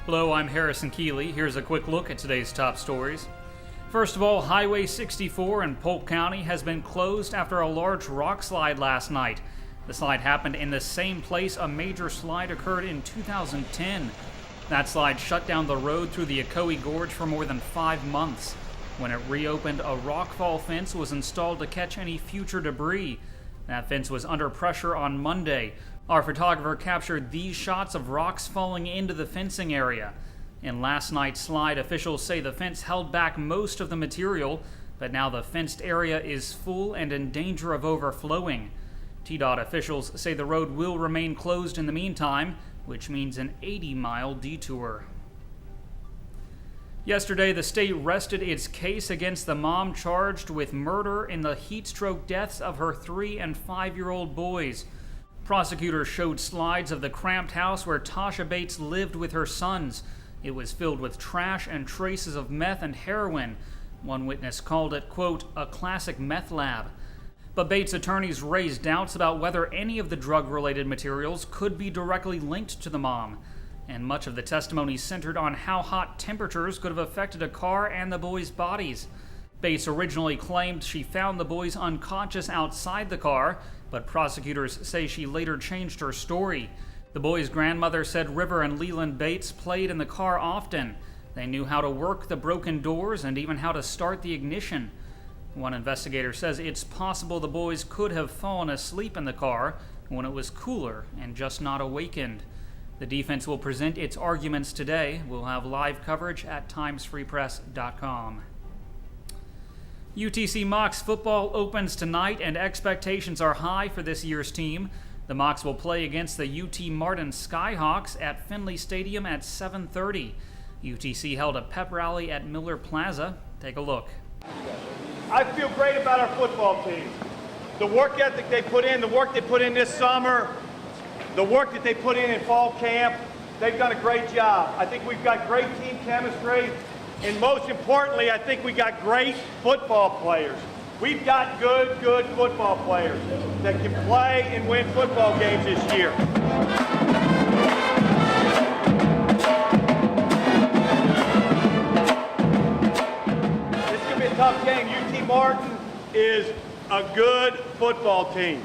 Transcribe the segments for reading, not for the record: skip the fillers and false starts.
Hello, I'm Harrison Keeley. Here's a quick look at today's top stories. First of all, Highway 64 in Polk County has been closed after a large rock slide last night. The slide happened in the same place a major slide occurred in 2010. That slide shut down the road through the Ocoee Gorge for more than 5 months. When it reopened, a rockfall fence was installed to catch any future debris. That fence was under pressure on Monday. Our photographer captured these shots of rocks falling into the fencing area. In last night's slide, officials say the fence held back most of the material, but now the fenced area is full and in danger of overflowing. TDOT officials say the road will remain closed in the meantime, which means an 80-mile detour. Yesterday, the state rested its case against the mom charged with murder in the heat stroke deaths of her 3- and 5-year-old boys. Prosecutors showed slides of the cramped house where Tasha Bates lived with her sons. It was filled with trash and traces of meth and heroin. One witness called it, quote, a classic meth lab. But Bates' attorneys raised doubts about whether any of the drug-related materials could be directly linked to the mom. And much of the testimony centered on how hot temperatures could have affected a car and the boys' bodies. Bates originally claimed she found the boys unconscious outside the car, but prosecutors say she later changed her story. The boys' grandmother said River and Leland Bates played in the car often. They knew how to work the broken doors and even how to start the ignition. One investigator says it's possible the boys could have fallen asleep in the car when it was cooler and just not awakened. The defense will present its arguments today. We'll have live coverage at timesfreepress.com. UTC Mocs football opens tonight, and expectations are high for this year's team. The Mocs will play against the UT Martin Skyhawks at Finley Stadium at 7:30. UTC held a pep rally at Miller Plaza. Take a look. I feel great about our football team. The work ethic they put in, the work they put in this summer, the work that they put in fall camp, they've done a great job. I think we've got great team chemistry, and most importantly, I think we got great football players. We've got good football players that can play and win football games this year. This is going to be a tough game. UT Martin is a good football team.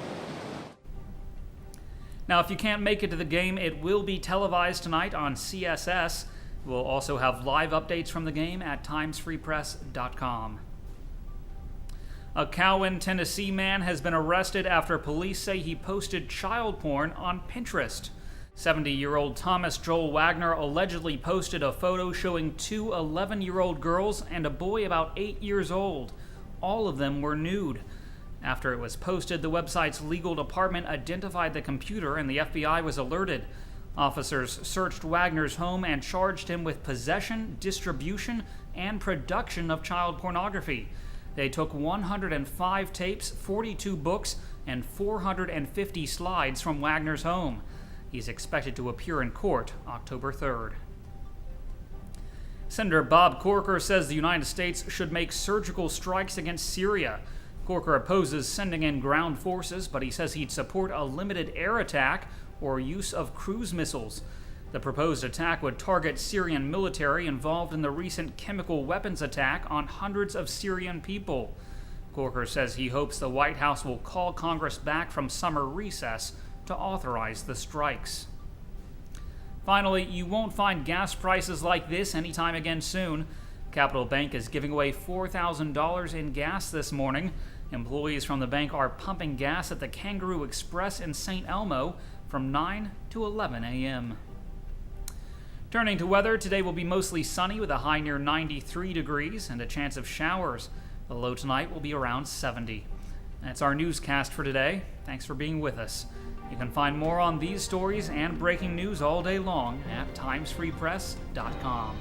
Now, if you can't make it to the game, it will be televised tonight on CSS. We'll also have live updates from the game at timesfreepress.com. A Cowan, Tennessee man has been arrested after police say he posted child porn on Pinterest. 70-year-old Thomas Joel Wagner allegedly posted a photo showing 2 11-year-old girls and a boy about 8 years old. All of them were nude. After it was posted, the website's legal department identified the computer and the FBI was alerted. Officers searched Wagner's home and charged him with possession, distribution, and production of child pornography. They took 105 tapes, 42 books, and 450 slides from Wagner's home. He's expected to appear in court October 3rd. Senator Bob Corker says the United States should make surgical strikes against Syria. Corker opposes sending in ground forces, but he says he'd support a limited air attack or use of cruise missiles. The proposed attack would target Syrian military involved in the recent chemical weapons attack on hundreds of Syrian people. Corker says he hopes the White House will call Congress back from summer recess to authorize the strikes. Finally, you won't find gas prices like this anytime again soon. Capital Bank is giving away $4,000 in gas this morning. Employees from the bank are pumping gas at the Kangaroo Express in St. Elmo from 9 to 11 a.m. Turning to weather, today will be mostly sunny with a high near 93 degrees and a chance of showers. The low tonight will be around 70. That's our newscast for today. Thanks for being with us. You can find more on these stories and breaking news all day long at timesfreepress.com.